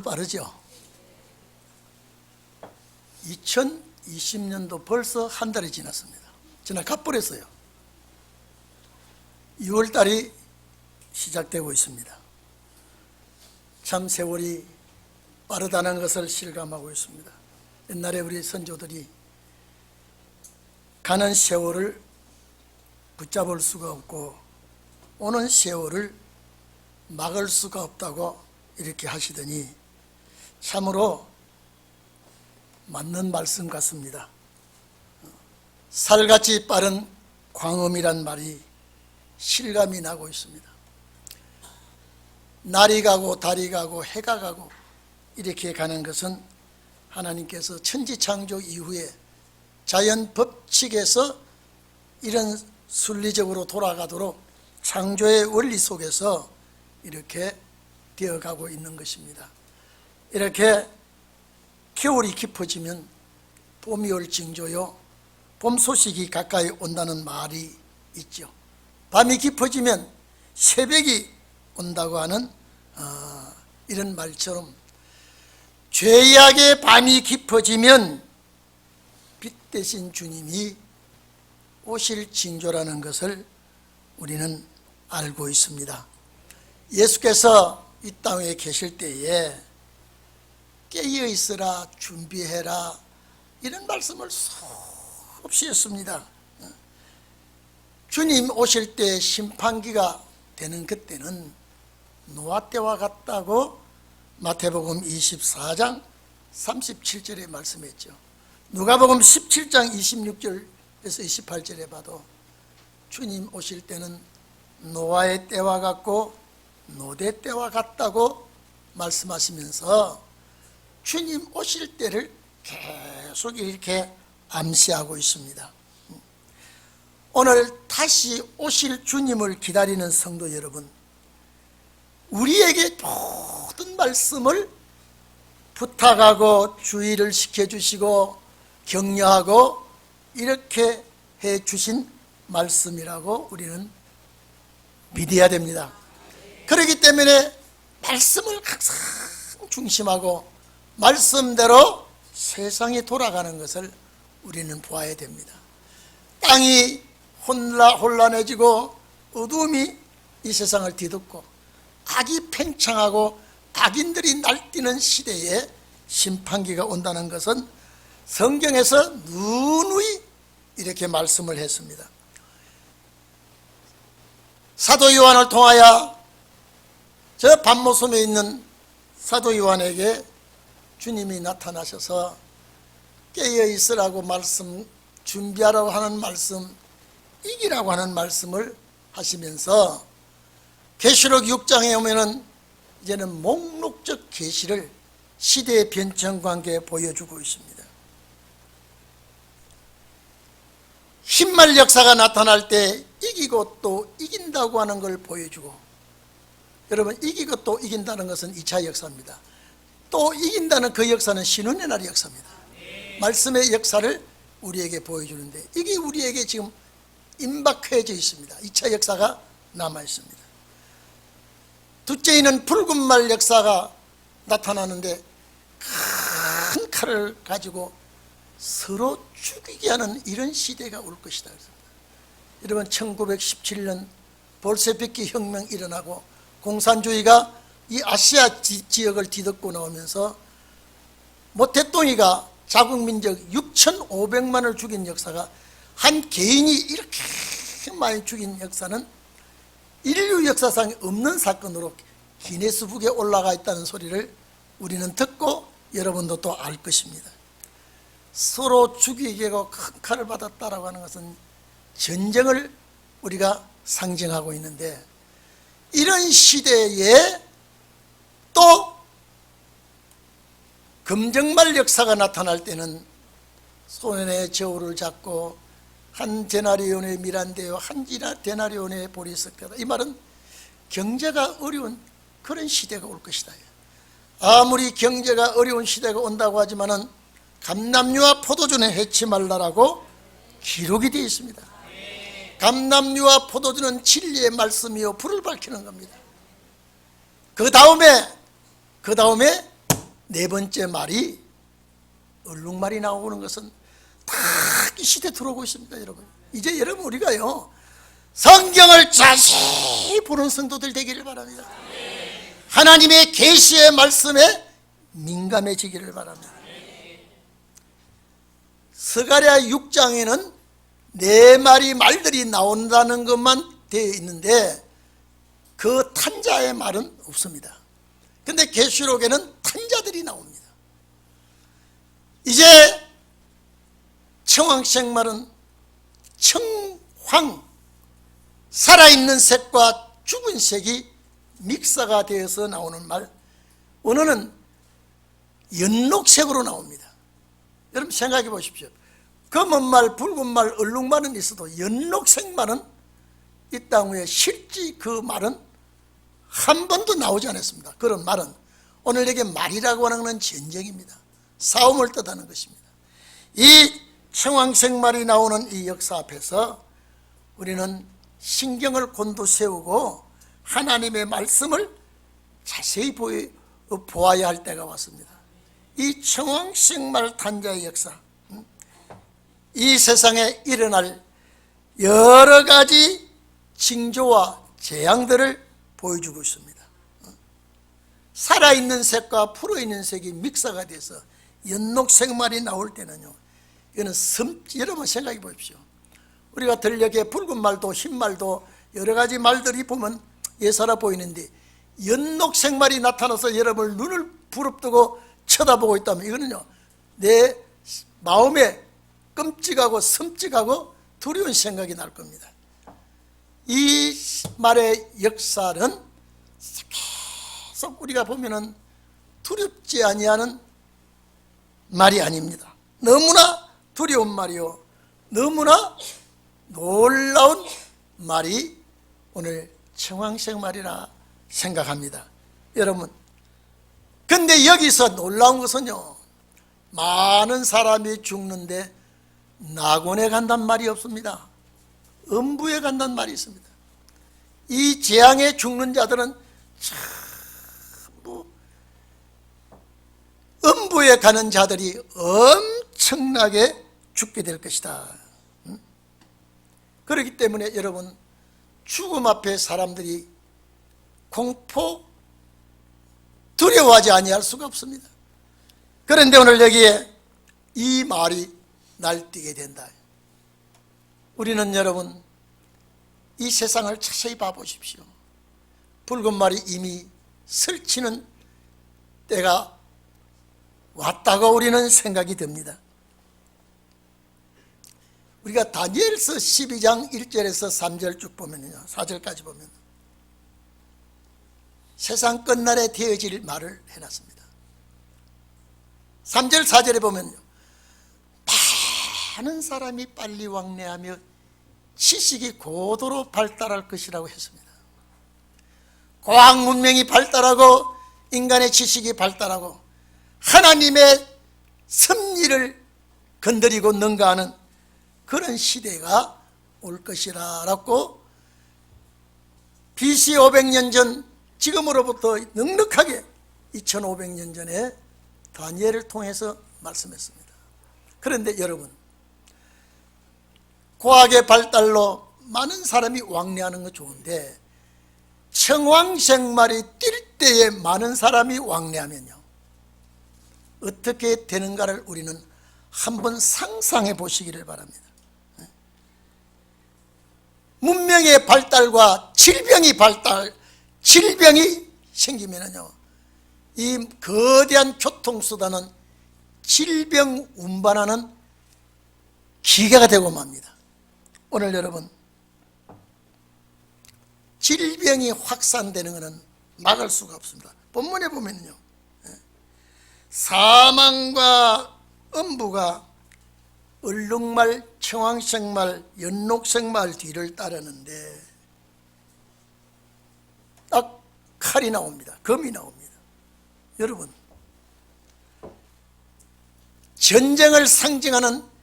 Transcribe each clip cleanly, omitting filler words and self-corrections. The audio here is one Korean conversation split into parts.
빠르죠. 2020년도 벌써 한 달이 지났습니다. 지나 가버렸어요. 6월달이 시작되고 있습니다. 참 세월이 빠르다는 것을 실감하고 있습니다. 옛날에 우리 선조들이 가는 세월을 붙잡을 수가 없고 오는 세월을 막을 수가 없다고 이렇게 하시더니 참으로 맞는 말씀 같습니다. 살같이 빠른 광음이란 말이 실감이 나고 있습니다. 날이 가고 달이 가고 해가 가고 이렇게 가는 것은 하나님께서 천지창조 이후에 자연 법칙에서 이런 순리적으로 돌아가도록 창조의 원리 속에서 이렇게 되어가고 있는 것입니다. 이렇게 겨울이 깊어지면 봄이 올 징조요, 봄 소식이 가까이 온다는 말이 있죠. 밤이 깊어지면 새벽이 온다고 하는 이런 말처럼 죄악의 밤이 깊어지면 빛 대신 주님이 오실 징조라는 것을 우리는 알고 있습니다. 예수께서 이 땅에 계실 때에 깨어 있으라, 준비해라, 이런 말씀을 수없이 했습니다. 주님 오실 때 심판기가 되는 그때는 노아 때와 같다고 마태복음 24장 37절에 말씀했죠. 누가복음 17장 26절에서 28절에 봐도 주님 오실 때는 노아의 때와 같고 노대 때와 같다고 말씀하시면서 주님 오실 때를 계속 이렇게 암시하고 있습니다. 오늘 다시 오실 주님을 기다리는 성도 여러분, 우리에게 모든 말씀을 부탁하고 주의를 시켜주시고 격려하고 이렇게 해주신 말씀이라고 우리는 믿어야 됩니다. 그렇기 때문에 말씀을 항상 중심하고 말씀대로 세상이 돌아가는 것을 우리는 보아야 됩니다. 땅이 혼란해지고 어두움이 이 세상을 뒤덮고 악이 팽창하고 악인들이 날뛰는 시대에 심판기가 온다는 것은 성경에서 누누이 이렇게 말씀을 했습니다. 사도 요한을 통하여 저 밤모섬에 있는 사도 요한에게 주님이 나타나셔서 깨어 있으라고 말씀, 준비하라고 하는 말씀, 이기라고 하는 말씀을 하시면서 계시록 6장에 오면은 이제는 목록적 계시를 시대의 변천 관계에 보여주고 있습니다. 흰말 역사가 나타날 때 이기고 또 이긴다고 하는 걸 보여주고, 여러분, 이기고 또 이긴다는 것은 2차 역사입니다. 또 이긴다는 그 역사는 신운의 날의 역사입니다. 말씀의 역사를 우리에게 보여주는데 이게 우리에게 지금 임박해져 있습니다. 2차 역사가 남아 있습니다. 둘째는 붉은 말 역사가 나타나는데 큰 칼을 가지고 서로 죽이게 하는 이런 시대가 올 것이다. 여러분, 1917년 볼셰비키 혁명이 일어나고 공산주의가 이 아시아 지역을 뒤덮고 나오면서 모태똥이가 자국민족 6,500만을 죽인 역사가, 한 개인이 이렇게 많이 죽인 역사는 인류 역사상에 없는 사건으로 기네스북에 올라가 있다는 소리를 우리는 듣고 여러분도 또 알 것입니다. 서로 죽이게 하고 큰 칼을 받았다라고 하는 것은 전쟁을 우리가 상징하고 있는데, 이런 시대에 또 금정말 역사가 나타날 때는 손에 저울을 잡고 한 데나리온의 미란데요, 한 데나리온의 보리 섞여다. 이 말은 경제가 어려운 그런 시대가 올 것이다. 아무리 경제가 어려운 시대가 온다고 하지만은 감람류와 포도주는 해치 말라라고 기록이 되어 있습니다. 감람류와 포도주는 진리의 말씀이요 불을 밝히는 겁니다. 그 다음에 네 번째 말이 얼룩말이 나오는 것은 다 이 시대에 들어오고 있습니다. 여러분, 이제 여러분 우리가요 성경을 자세히 보는 성도들 되기를 바랍니다. 하나님의 계시의 말씀에 민감해지기를 바랍니다. 스가랴 6장에는 네 마리 말들이 나온다는 것만 되어 있는데 그 탄자의 말은 없습니다. 그런데 계시록에는 탄자들이 나옵니다. 이제 청황색말은 청황, 살아있는 색과 죽은 색이 믹서가 되어서 나오는 말, 오늘은 연록색으로 나옵니다. 여러분 생각해 보십시오. 검은 말, 붉은 말, 얼룩말은 있어도 연록색말은 이 땅 위에 실제 그 말은 한 번도 나오지 않았습니다. 그런 말은 오늘 여기 말이라고 하는 것은 전쟁입니다. 싸움을 뜻하는 것입니다. 이 청황색 말이 나오는 이 역사 앞에서 우리는 신경을 곤두세우고 하나님의 말씀을 자세히 보아야 할 때가 왔습니다. 이 청황색 말 탄자의 역사, 이 세상에 일어날 여러 가지 징조와 재앙들을 보여주고 있습니다. 살아있는 색과 풀어있는 색이 믹서가 돼서 연록색 말이 나올 때는요, 이거는 여러분 생각해 보십시오. 우리가 들녘에 붉은 말도 흰 말도 여러 가지 말들이 보면 예사라 보이는데 연록색 말이 나타나서 여러분을 눈을 부릅뜨고 쳐다보고 있다면 이거는요 내 마음에 끔찍하고 섬찟하고 두려운 생각이 날 겁니다. 이 말의 역사는 계속 우리가 보면은 두렵지 아니하는 말이 아닙니다. 너무나 두려운 말이요, 너무나 놀라운 말이 오늘 청황색 말이라 생각합니다. 여러분, 근데 여기서 놀라운 것은요, 많은 사람이 죽는데 낙원에 간단 말이 없습니다. 음부에 간단 말이 있습니다. 이 재앙에 죽는 자들은 전부 음부에 가는 자들이 엄청나게 죽게 될 것이다. 그렇기 때문에 여러분, 죽음 앞에 사람들이 공포, 두려워하지 아니할 수가 없습니다. 그런데 오늘 여기에 이 말이 날뛰게 된다. 우리는 여러분 이 세상을 자세히 봐보십시오. 붉은 말이 이미 설치는 때가 왔다고 우리는 생각이 듭니다. 우리가 다니엘서 12장 1절에서 3절 쭉 보면요, 4절까지 보면 세상 끝날에 되어질 말을 해놨습니다. 3절 4절에 보면요, 많은 사람이 빨리 왕래하며 지식이 고도로 발달할 것이라고 했습니다. 과학 문명이 발달하고 인간의 지식이 발달하고 하나님의 섭리를 건드리고 능가하는 그런 시대가 올 것이라고 BC 500년 전, 지금으로부터 넉넉하게 2500년 전에 다니엘을 통해서 말씀했습니다. 그런데 여러분, 과학의 발달로 많은 사람이 왕래하는 건 좋은데 청황색 말이 뛸 때에 많은 사람이 왕래하면요 어떻게 되는가를 우리는 한번 상상해 보시기를 바랍니다. 문명의 발달과 질병이 생기면요 이 거대한 교통수단은 질병 운반하는 기계가 되고 맙니다. 오늘 여러분, 질병이 확산되는 것은 막을 수가 없습니다. 본문에 보면요, 사망과 음부가 얼룩말, 청황색말, 연록색말 뒤를 따르는데 딱 칼이 나옵니다. 검이 나옵니다. 여러분, 전쟁을 상징하는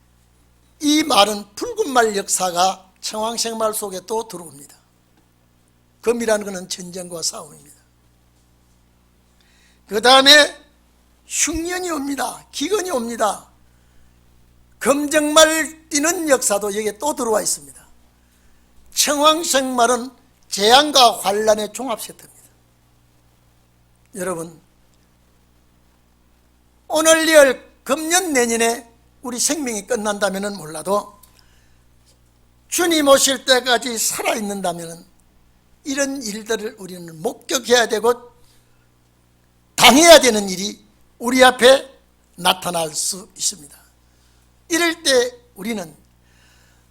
이 말은 붉은 말 역사가 청황색 말 속에 또 들어옵니다. 검이라는 것은 전쟁과 싸움입니다. 그 다음에 흉년이 옵니다. 기근이 옵니다. 검정말 띠는 역사도 여기에 또 들어와 있습니다. 청황색 말은 재앙과 환란의 종합 세트입니다. 여러분, 오늘 리얼 금년 내년에 우리 생명이 끝난다면 몰라도 주님 오실 때까지 살아있는다면 이런 일들을 우리는 목격해야 되고 당해야 되는 일이 우리 앞에 나타날 수 있습니다. 이럴 때 우리는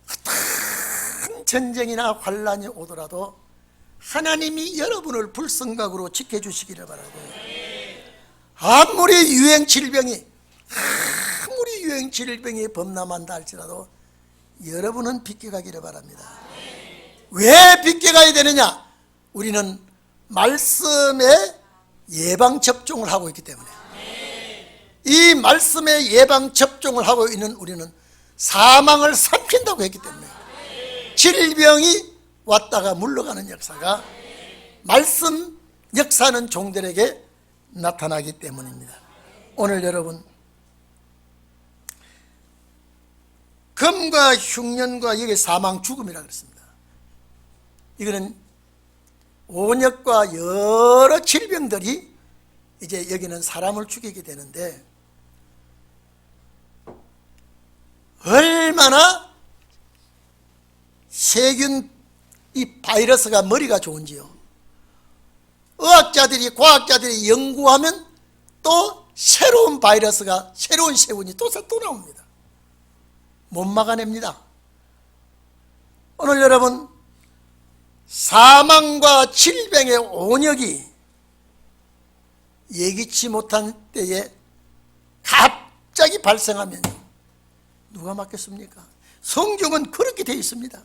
어떤 전쟁이나 환란이 오더라도 하나님이 여러분을 불성각으로 지켜주시기를 바라고요. 아무리 유행 질병이 범람한다 할지라도 여러분은 비껴가기를 바랍니다. 왜 비껴가야 되느냐? 우리는 말씀의 예방접종을 하고 있기 때문에, 이 말씀의 예방접종을 하고 있는 우리는 사망을 삼킨다고 했기 때문에, 질병이 왔다가 물러가는 역사가 말씀 역사하는 종들에게 나타나기 때문입니다. 오늘 여러분, 금과 흉년과 여기 사망 죽음이라고 그랬습니다. 이거는 온역과 여러 질병들이 이제 여기는 사람을 죽이게 되는데, 얼마나 세균 이 바이러스가 머리가 좋은지요. 의학자들이, 과학자들이 연구하면 또 새로운 바이러스가, 새로운 세균이 또 나옵니다. 못 막아냅니다. 오늘 여러분, 사망과 질병의 온역이 예기치 못한 때에 갑자기 발생하면 누가 막겠습니까? 성경은 그렇게 되어 있습니다.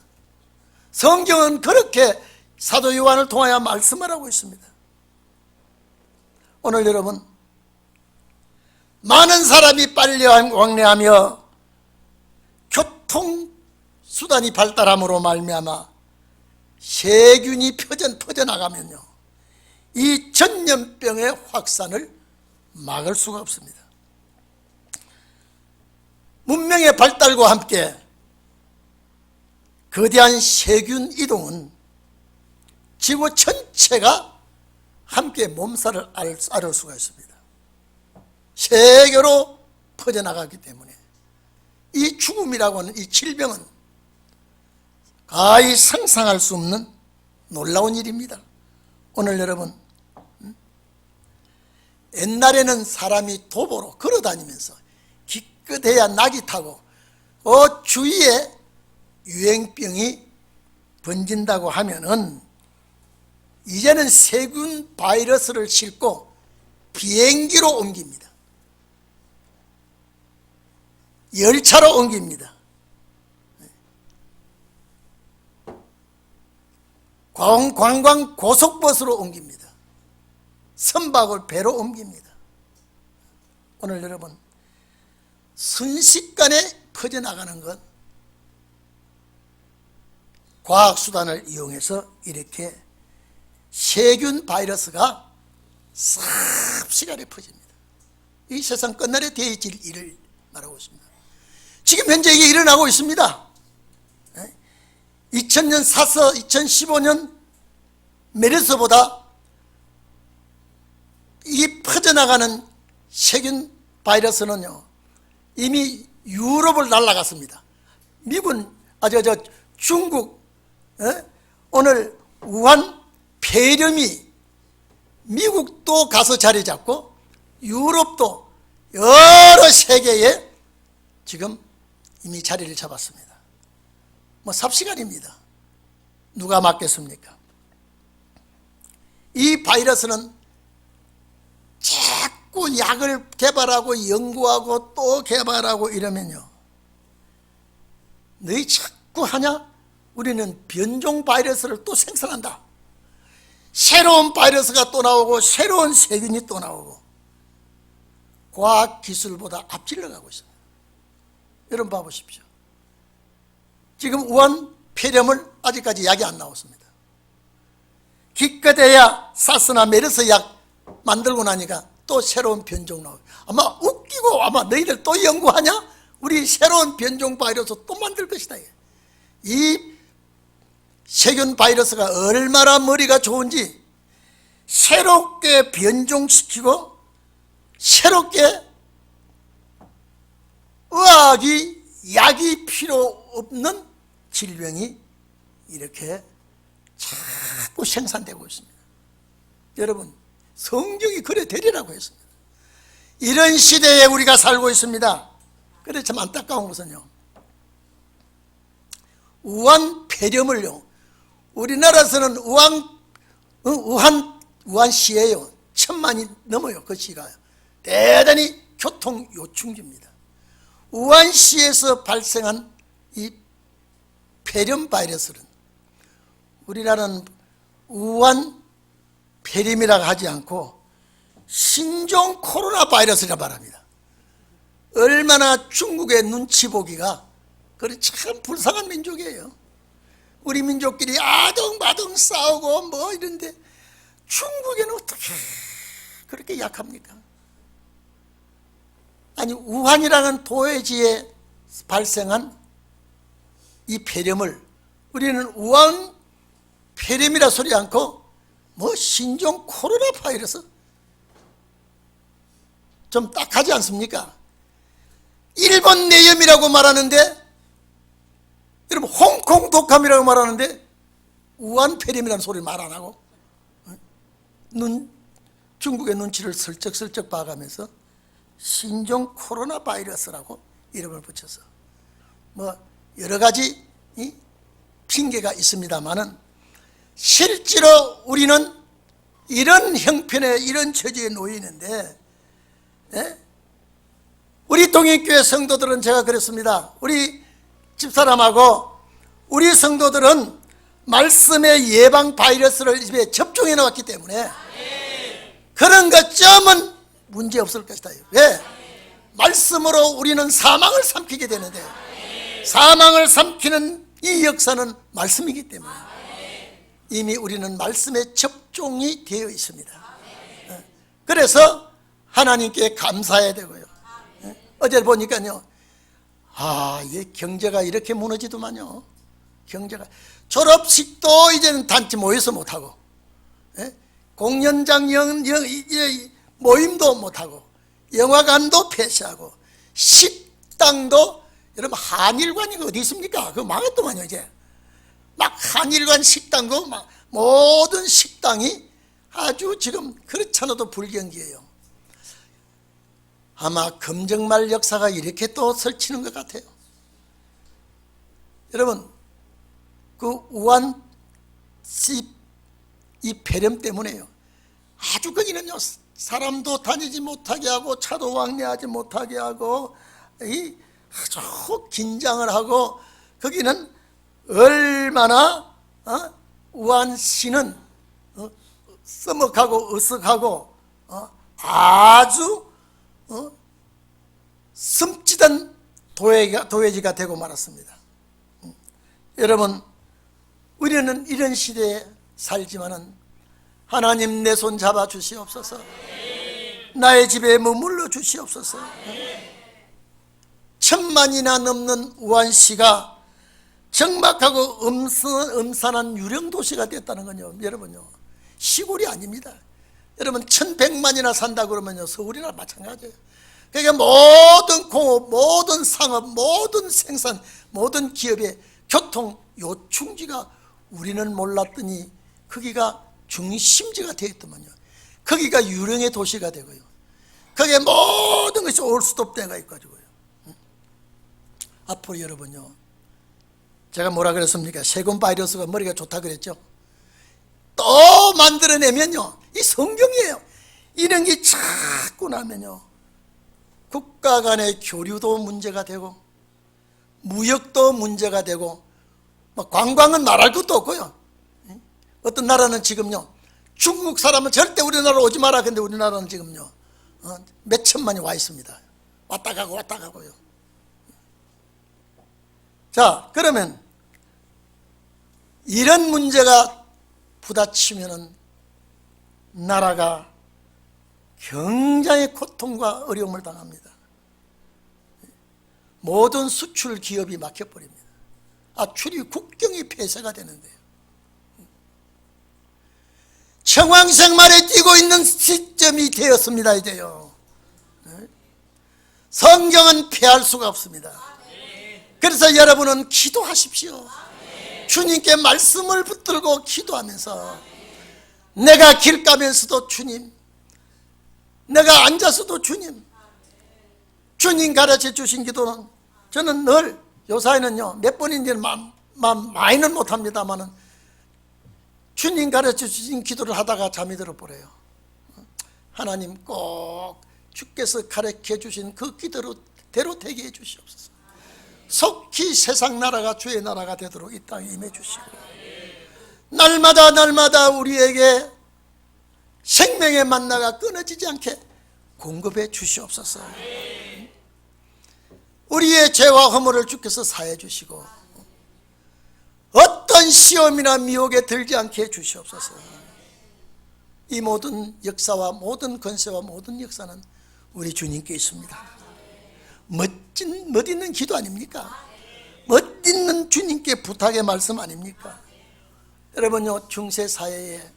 성경은 그렇게 사도 요한을 통하여 말씀을 하고 있습니다. 오늘 여러분, 많은 사람이 빨리 왕래하며 교통수단이 발달함으로 말미암아 세균이 퍼져나가면요, 이 전염병의 확산을 막을 수가 없습니다. 문명의 발달과 함께 거대한 세균 이동은 지구 전체가 함께 몸살을 앓을 수가 있습니다. 세계로 퍼져나가기 때문에 이 죽음이라고 하는 이 질병은 가히 상상할 수 없는 놀라운 일입니다. 오늘 여러분, 옛날에는 사람이 도보로 걸어다니면서 기껏해야 낙이 타고 그 주위에 유행병이 번진다고 하면은 이제는 세균 바이러스를 싣고 비행기로 옮깁니다. 열차로 옮깁니다. 관광 고속버스로 옮깁니다. 선박을 배로 옮깁니다. 오늘 여러분, 순식간에 퍼져나가는 것, 과학수단을 이용해서 이렇게 세균 바이러스가 삽시간에 퍼집니다. 이 세상 끝날에 되어질 일을 말하고 있습니다. 지금 현재 이게 일어나고 있습니다. 2000년 사서 2015년 메르스보다 이 퍼져나가는 세균 바이러스는요, 이미 유럽을 날아갔습니다. 미국은, 중국, 오늘 우한 폐렴이 미국도 가서 자리 잡고 유럽도 여러 세계에 지금 이미 자리를 잡았습니다. 뭐 삽시간입니다. 누가 막겠습니까? 이 바이러스는 자꾸 약을 개발하고 연구하고 또 개발하고 이러면요, 너희 자꾸 하냐? 우리는 변종 바이러스를 또 생산한다. 새로운 바이러스가 또 나오고 새로운 세균이 또 나오고 과학기술보다 앞질러 가고 있습니다. 여러분 봐보십시오. 지금 우한 폐렴을 아직까지 약이 안 나왔습니다. 기껏해야 사스나 메르스 약 만들고 나니까 또 새로운 변종 나오고, 아마 웃기고 아마 너희들 또 연구하냐? 우리 새로운 변종 바이러스 또 만들 것이다. 이 세균 바이러스가 얼마나 머리가 좋은지 새롭게 변종시키고 새롭게 의학이 약이 필요 없는 질병이 이렇게 자꾸 생산되고 있습니다. 여러분, 성경이 그래 되리라고 했습니다. 이런 시대에 우리가 살고 있습니다. 그래 참 안타까운 것은요, 우한 폐렴을요, 우리나라에서는 우한시에요 1000만이 넘어요. 그 시가 대단히 교통 요충지입니다. 우한시에서 발생한 이 폐렴 바이러스는 우리나라는 우한 폐렴이라고 하지 않고 신종 코로나 바이러스라 말합니다. 얼마나 중국의 눈치 보기가, 그래 참 불쌍한 민족이에요. 우리 민족끼리 아등바등 싸우고 뭐 이런데 중국에는 어떻게 그렇게 약합니까? 아니, 우한이라는 도회지에 발생한 이 폐렴을 우리는 우한 폐렴이라 소리 않고 뭐 신종 코로나 바이러스, 좀 딱하지 않습니까? 일본 내염이라고 말하는데, 여러분 홍콩 독감이라고 말하는데 우한 폐렴이라는 소리 말 안 하고 중국의 눈치를 슬쩍슬쩍 봐가면서 신종 코로나 바이러스라고 이름을 붙여서 뭐 여러 가지 핑계가 있습니다만은, 실제로 우리는 이런 형편에 이런 처지에 놓여 있는데, 우리 동익교회 성도들은 제가 그랬습니다. 우리 집사람하고 우리 성도들은 말씀의 예방 바이러스를 입에 접종해 놓았기 때문에 그런 것점은 문제 없을 것이다. 왜? 말씀으로 우리는 사망을 삼키게 되는데, 사망을 삼키는 이 역사는 말씀이기 때문에 이미 우리는 말씀에 접종이 되어 있습니다. 그래서 하나님께 감사해야 되고요. 어제 보니까요, 이 경제가 이렇게 무너지더만요. 경제가, 졸업식도 이제는 단체 모여서 못하고, 공연장 모임도 못하고, 영화관도 폐쇄하고, 식당도, 여러분 한일관이 어디 있습니까? 그거 망했더만요. 이제 막 한일관 식당도 막 모든 식당이 아주 지금 그렇잖아도 불경기예요. 아마 검정말 역사가 이렇게 또 설치는 것 같아요. 여러분, 그 우한 이 폐렴 때문에요, 아주 거기는요 사람도 다니지 못하게 하고 차도 왕래하지 못하게 하고 아주 긴장을 하고, 거기는 얼마나 우한시는 써먹하고 으쓱하고 아주 섬찟한 도회지가 되고 말았습니다. 여러분, 우리는 이런 시대에 살지만은 하나님 내 손 잡아 주시옵소서. 나의 집에 머물러 주시옵소서. 1000만이나 넘는 우한시가 적막하고 음산한 유령도시가 됐다는 건요, 여러분요, 시골이 아닙니다. 여러분 1100만이나 산다 그러면요, 서울이나 마찬가지예요. 그러니까 모든 공업, 모든 상업, 모든 생산, 모든 기업의 교통 요충지가 우리는 몰랐더니 거기가 중심지가 되었더만요. 거기가 유령의 도시가 되고요, 거기에 모든 것이 올스톱되가 있가지고요. 앞으로 여러분요, 제가 뭐라 그랬습니까? 세균 바이러스가 머리가 좋다 그랬죠. 또 만들어내면요, 이 성경이에요. 이런 게 자꾸 나면요, 국가 간의 교류도 문제가 되고 무역도 문제가 되고, 관광은 말할 것도 없고요. 어떤 나라는 지금요, 중국 사람은 절대 우리나라로 오지 마라. 근데 우리나라는 지금요 몇 천만이 와 있습니다. 왔다 가고 왔다 가고요. 자, 그러면 이런 문제가 부딪히면은 나라가 굉장히 고통과 어려움을 당합니다. 모든 수출 기업이 막혀버립니다. 출입 국경이 폐쇄가 되는데요. 청황생활에 뛰고 있는 시점이 되었습니다. 이제요. 성경은 피할 수가 없습니다. 그래서 여러분은 기도하십시오. 주님께 말씀을 붙들고 기도하면서, 내가 길 가면서도 주님, 내가 앉아서도 주님, 주님 가르쳐 주신 기도는 저는 늘 요사이는요 몇 번인지는 많이는 못합니다만은 주님 가르쳐 주신 기도를 하다가 잠이 들어버려요. 하나님 꼭 주께서 가르쳐 주신 그 기도대로 되게 해 주시옵소서. 속히 세상 나라가 주의 나라가 되도록 이 땅에 임해 주시고, 날마다 우리에게 생명의 만나가 끊어지지 않게 공급해 주시옵소서. 우리의 죄와 허물을 주께서 사해 주시고, 어떤 시험이나 미혹에 들지 않게 해 주시옵소서. 이 모든 역사와 모든 권세와 모든 역사는 우리 주님께 있습니다. 멋있는 기도 아닙니까? 멋있는 주님께 부탁의 말씀 아닙니까? 여러분요, 중세사회에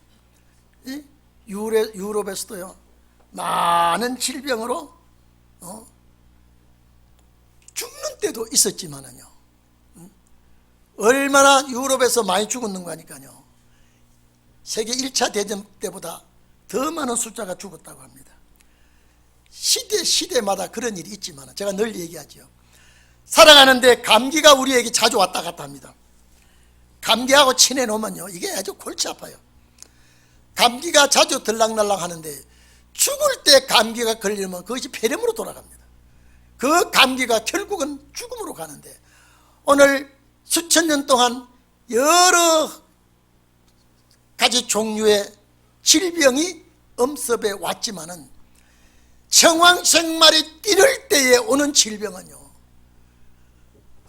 유럽에서도요 많은 질병으로 죽는 때도 있었지만은요, 얼마나 유럽에서 많이 죽었는가 하니까요, 세계 1차 대전 때보다 더 많은 숫자가 죽었다고 합니다. 시대마다 그런 일이 있지만 제가 늘 얘기하죠. 살아가는데 감기가 우리에게 자주 왔다 갔다 합니다. 감기하고 친해 놓으면요 이게 아주 골치 아파요. 감기가 자주 들락날락 하는데 죽을 때 감기가 걸리면 그것이 폐렴으로 돌아갑니다. 그 감기가 결국은 죽음으로 가는데, 오늘 수천 년 동안 여러 가지 종류의 질병이 엄습해 왔지만은 청황생말이 이럴 때에 오는 질병은요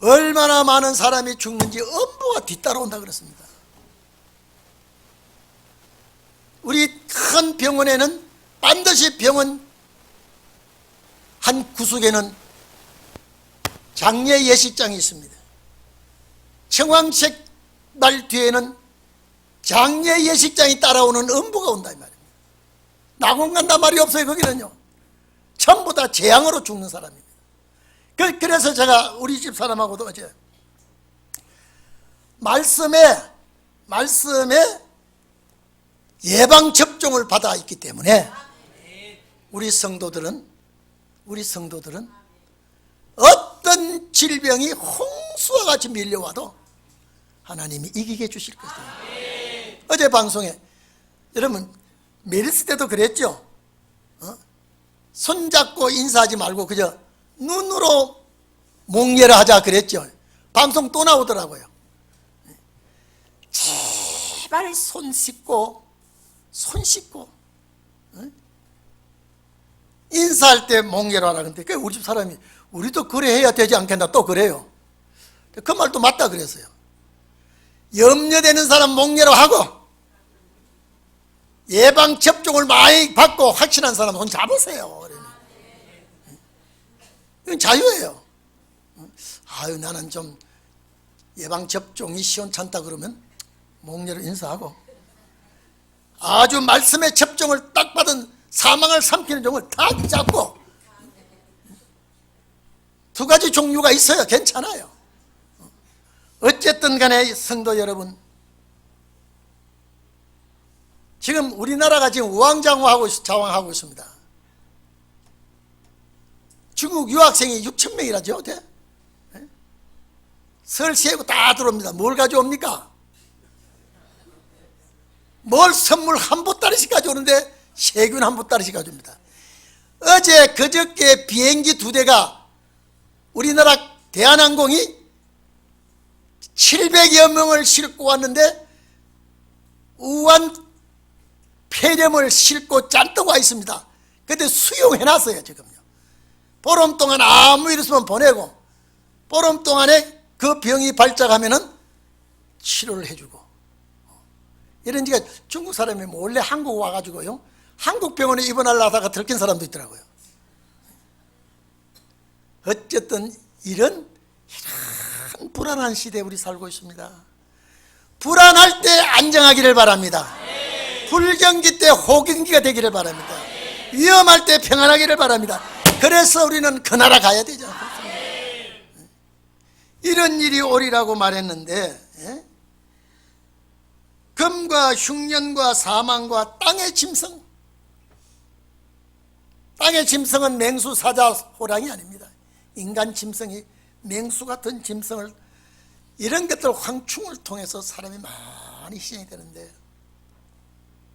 얼마나 많은 사람이 죽는지 엄보가 뒤따라온다 그랬습니다. 우리 큰 병원에는 반드시 병원 한 구석에는 장례 예식장이 있습니다. 청황색날 뒤에는 장례 예식장이 따라오는 엄보가 온다 이 말입니다. 낙원 간다 말이 없어요. 거기는요 전부 다 재앙으로 죽는 사람입니다. 그래서 제가 우리 집 사람하고도 어제 말씀에 예방접종을 받아 있기 때문에 우리 성도들은 어떤 질병이 홍수와 같이 밀려와도 하나님이 이기게 해주실 것이에요. 어제 방송에 여러분 메르스 때도 그랬죠. 손잡고 인사하지 말고 그저 눈으로 몽예를 하자 그랬죠. 방송 또 나오더라고요. 제발 손 씻고 인사할 때 몽예를 하라. 근데 그 우리 집 사람이 우리도 그래 해야 되지 않겠나 또 그래요. 그 말도 맞다 그랬어요. 염려되는 사람 몽예로 하고 예방접종을 많이 받고 확신한 사람 손 잡으세요. 이건 자유예요. 나는 좀 예방접종이 시원찮다 그러면 몽예로 인사하고, 아주 말씀의 접종을 딱 받은 사망을 삼키는 종을 다 잡고, 두 가지 종류가 있어요. 괜찮아요. 어쨌든 간에 성도 여러분, 지금 우리나라가 지금 우왕좌왕하고 있습니다. 중국 유학생이 6천 명이라죠. 설 세고 다 들어옵니다. 뭘 가져옵니까? 뭘 선물 한 보따리씩 가져오는데 세균 한 보따리씩 가져옵니다. 어제 그저께 비행기 2대가 우리나라 대한항공이 700여 명을 싣고 왔는데 우한 폐렴을 싣고 잔뜩 와 있습니다. 그때 수용해놨어요. 지금요 보름 동안 아무 일 없으면 보내고, 보름 동안에 그 병이 발작하면은 치료를 해주고, 이런 지가 중국 사람이 몰래 한국 와가지고요 한국 병원에 입원하려다가 들킨 사람도 있더라고요. 어쨌든 이런 불안한 시대에 우리 살고 있습니다. 불안할 때 안정하기를 바랍니다. 불경기 때 호경기가 되기를 바랍니다. 위험할 때 평안하기를 바랍니다. 그래서 우리는 그 나라 가야 되지 않습니까? 이런 일이 오리라고 말했는데, 금과 흉년과 사망과 땅의 짐승, 땅의 짐승은 맹수, 사자, 호랑이 아닙니다. 인간 짐승이 맹수 같은 짐승을, 이런 것들 황충을 통해서 사람이 많이 희생이 되는데,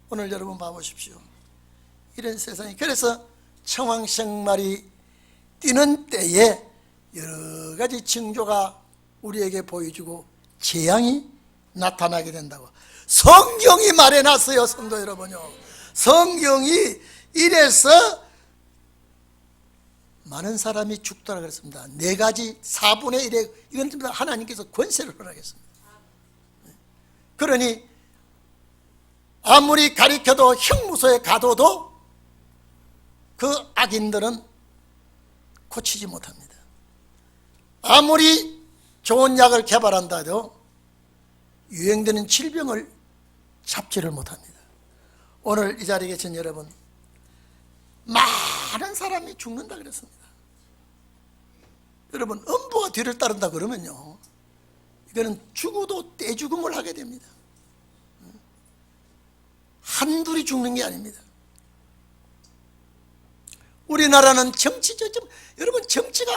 오늘 여러분 봐보십시오. 이런 세상이, 그래서 청황생말이 뛰는 때에 여러 가지 징조가 우리에게 보여주고 재앙이 나타나게 된다고 성경이 말해놨어요. 성도 여러분요, 성경이 이래서 많은 사람이 죽더라 그랬습니다. 4가지 4분의 1에 이건 하나님께서 권세를 허락했습니다. 그러니 아무리 가리켜도 형무소에 가둬도 그 악인들은 고치지 못합니다. 아무리 좋은 약을 개발한다 해도 유행되는 질병을 잡지를 못합니다. 오늘 이 자리에 계신 여러분, 많은 사람이 죽는다 그랬습니다. 여러분, 음부가 뒤를 따른다 그러면요, 이거는 죽어도 떼죽음을 하게 됩니다. 한둘이 죽는 게 아닙니다. 우리나라는 여러분 정치가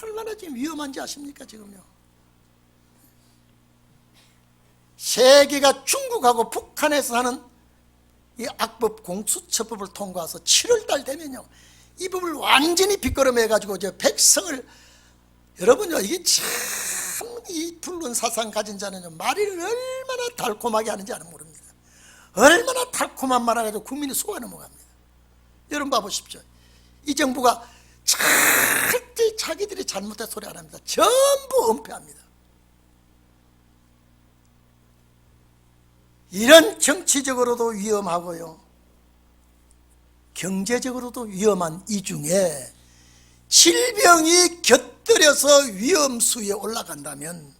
얼마나 지금 위험한지 아십니까? 지금요, 세계가 중국하고 북한에서 하는 이 악법 공수처법을 통과해서 7월달 되면요, 이 법을 완전히 빗걸음해가지고 저 백성을, 여러분요, 이게 참 이 불륜 사상 가진 자는요, 말을 얼마나 달콤하게 하는지 모릅니다. 얼마나 달콤한 말을 해도 국민이 속아 넘어갑니다. 여러분 봐보십시오. 이 정부가 절대 자기들이 잘못된 소리 안 합니다. 전부 은폐합니다. 이런 정치적으로도 위험하고요, 경제적으로도 위험한 이 중에 질병이 곁들여서 위험수위에 올라간다면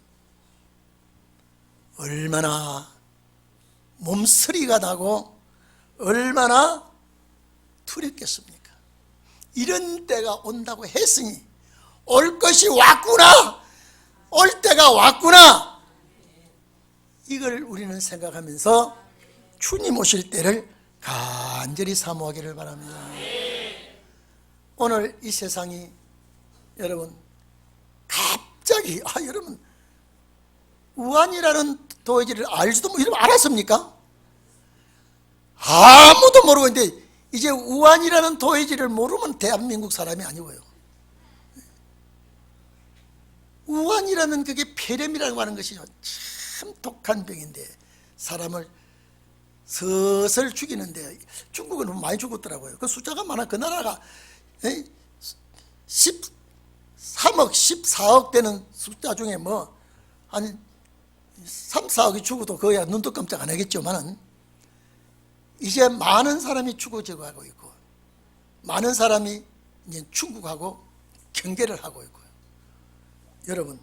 얼마나 몸서리가 나고 얼마나 두렵겠습니까? 이런 때가 온다고 했으니 올 것이 왔구나, 올 때가 왔구나, 이걸 우리는 생각하면서 주님 오실 때를 간절히 사모하기를 바랍니다. 오늘 이 세상이 여러분 갑자기 여러분 우한이라는 도회지를 알지도 여러분 알았습니까? 아무도 모르고 있는데 이제 우한이라는 도회지를 모르면 대한민국 사람이 아니고요. 우한이라는 그게 폐렴이라고 하는 것이 참 독한 병인데 사람을 서슬 죽이는데, 중국은 많이 죽었더라고요. 그 숫자가 많아. 그 나라가 13억, 14억 되는 숫자 중에 한 3, 4억이 죽어도 거의 눈도 깜짝 안 하겠지만은 이제 많은 사람이 죽어져 가고 있고, 많은 사람이 이제 중국하고 경계를 하고 있고요. 여러분,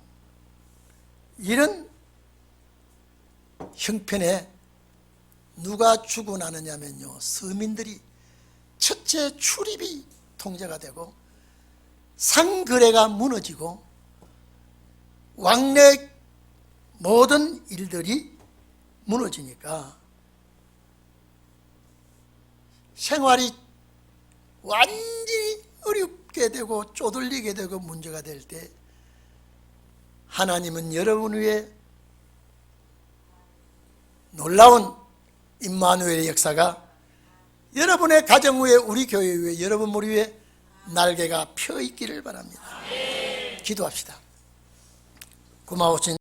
이런 형편에 누가 죽어나느냐면요, 서민들이 첫째 출입이 통제가 되고 상거래가 무너지고 왕래 모든 일들이 무너지니까 생활이 완전히 어렵게 되고 쪼들리게 되고 문제가 될 때 하나님은 여러분 위에 놀라운 임마누엘의 역사가 여러분의 가정 위에, 우리 교회 위에, 여러분 머리 위에 날개가 펴 있기를 바랍니다. 기도합시다. 고마우신